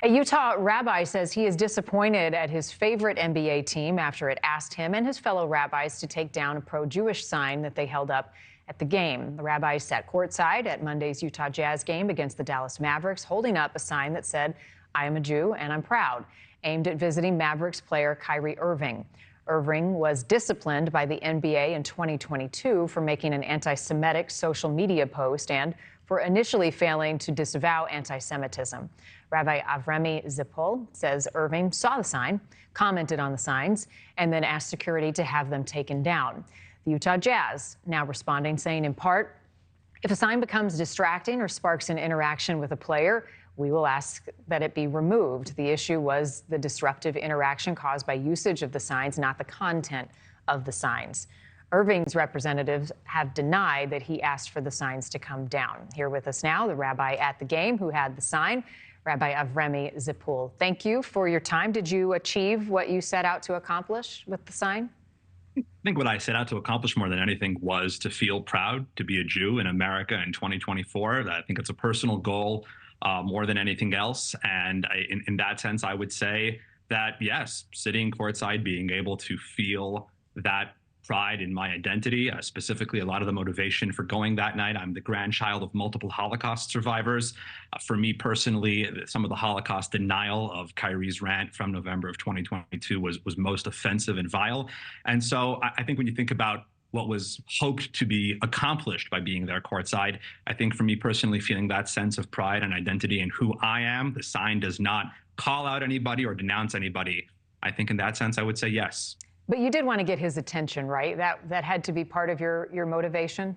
A Utah rabbi says he is disappointed at his favorite NBA team after it asked him and his fellow rabbis to take down a pro-Jewish sign that they held up at the game. The rabbi sat courtside at Monday's Utah Jazz game against the Dallas Mavericks, holding up a sign that said, "I am a Jew and I'm proud," aimed at visiting Mavericks player Kyrie Irving. Irving was disciplined by the NBA in 2022 for making an anti-Semitic social media post and for initially failing to disavow anti-Semitism. Rabbi Avremi Zippel says Irving saw the sign, commented on the signs, and then asked security to have them taken down. The Utah Jazz now responding, saying in part, "If a sign becomes distracting or sparks an interaction with a player, we will ask that it be removed. The issue was the disruptive interaction caused by usage of the signs, not the content of the signs." Irving's representatives have denied that he asked for the signs to come down. Here with us now, the rabbi at the game who had the sign, Rabbi Avremi Zippel. Thank you for your time. Did you achieve what you set out to accomplish with the sign? I think what I set out to accomplish more than anything was to feel proud to be a Jew in America in 2024. I think it's a personal goal more than anything else. And in that sense, I would say that, yes, sitting courtside, being able to feel that pride in my identity, specifically a lot of the motivation for going that night. I'm the grandchild of multiple Holocaust survivors. For me personally, some of the Holocaust denial of Kyrie's rant from November of 2022 was most offensive and vile. And so I think when you think about what was hoped to be accomplished by being there courtside, I think for me personally, feeling that sense of pride and identity in who I am, the sign does not call out anybody or denounce anybody. I think in that sense, I would say yes. But you did want to get his attention, right? That had to be part of your motivation?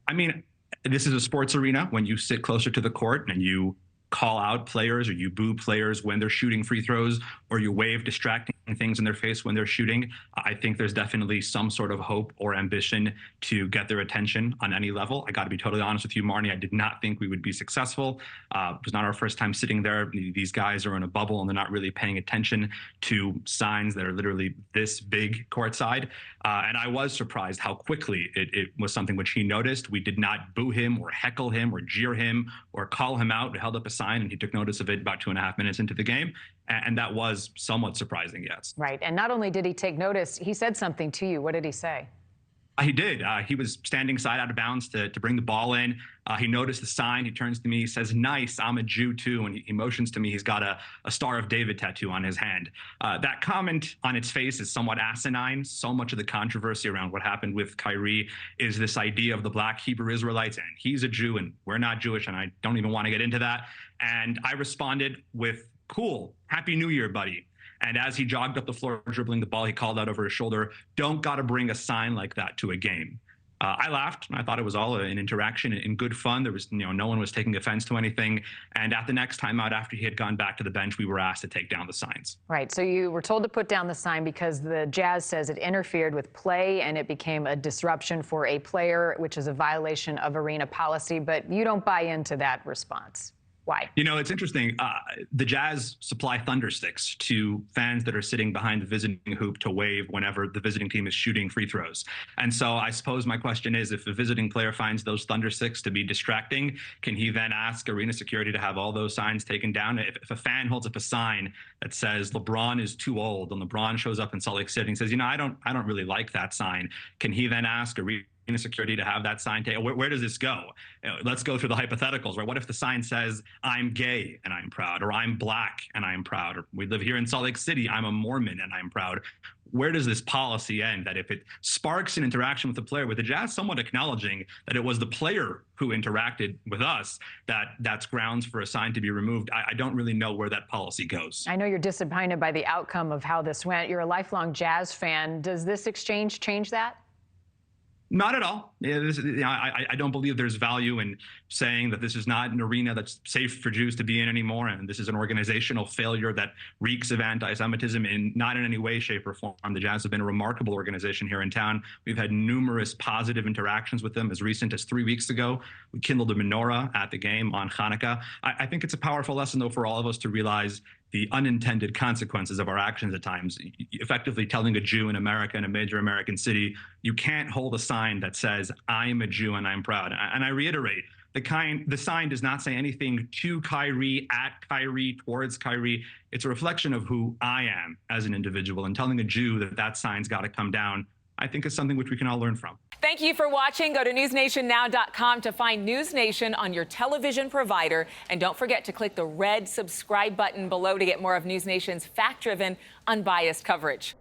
I mean, this is a sports arena. When you sit closer to the court and you call out players or you boo players when they're shooting free throws or you wave distracting things in their face when they're shooting, I think there's definitely some sort of hope or ambition to get their attention on any level. I got to be totally honest with you, Marnie. I did not think we would be successful. It was not our first time sitting there. These guys are in a bubble and they're not really paying attention to signs that are literally this big courtside. And I was surprised how quickly it was something which he noticed. We did not boo him or heckle him or jeer him or call him out. We held up a sign and he took notice of it about 2.5 minutes into the game. And that was somewhat surprising, yes. Right. And not only did he take notice, he said something to you. What did he say? He did. He was standing side out of bounds to bring the ball in. He noticed the sign. He turns to me. He says, "Nice, I'm a Jew too." And he motions to me. He's got a Star of David tattoo on his hand. That comment on its face is somewhat asinine. So much of the controversy around what happened with Kyrie is this idea of the Black Hebrew Israelites, and he's a Jew and we're not Jewish, and I don't even want to get into that. And I responded with, "Cool, Happy New Year, buddy." And as he jogged up the floor, dribbling the ball, he called out over his shoulder, "Don't got to bring a sign like that to a game." I laughed, and I thought it was all an interaction in good fun. There was, no one was taking offense to anything. And at the next timeout, after he had gone back to the bench, we were asked to take down the signs. Right. So you were told to put down the sign because the Jazz says it interfered with play and it became a disruption for a player, which is a violation of arena policy. But you don't buy into that response. Why? It's interesting. The Jazz supply thunder sticks to fans that are sitting behind the visiting hoop to wave whenever the visiting team is shooting free throws. And so I suppose my question is, if a visiting player finds those thunder sticks to be distracting, can he then ask arena security to have all those signs taken down? If a fan holds up a sign that says LeBron is too old, and LeBron shows up in Salt Lake City and says, I don't really like that sign, can he then ask arena security to have that sign taken? Where does this go? Let's go through the hypotheticals, right? What if the sign says, "I'm gay and I'm proud," or "I'm black and I'm proud," or "We live here in Salt Lake City, I'm a Mormon and I'm proud"? Where does this policy end? That if it sparks an interaction with the player, with the Jazz somewhat acknowledging that it was the player who interacted with us, that's grounds for a sign to be removed. I don't really know where that policy goes. I know you're disappointed by the outcome of how this went. You're a lifelong Jazz fan. Does this exchange change that? Not at all. I don't believe there's value in saying that this is not an arena that's safe for Jews to be in anymore, and this is an organizational failure that reeks of anti-Semitism in not in any way, shape, or form. The Jazz have been a remarkable organization here in town. We've had numerous positive interactions with them. As recent as 3 weeks ago, we kindled a menorah at the game on Hanukkah. I think it's a powerful lesson, though, for all of us to realize the unintended consequences of our actions at times. Effectively telling a Jew in America, in a major American city, you can't hold a sign that says, "I'm a Jew and I'm proud." And I reiterate, the sign does not say anything to Kyrie, at Kyrie, towards Kyrie. It's a reflection of who I am as an individual, and telling a Jew that that sign's got to come down, I think, is something which we can all learn from. Thank you for watching. Go to newsnationnow.com to find NewsNation on your television provider. And don't forget to click the red subscribe button below to get more of NewsNation's fact-driven, unbiased coverage.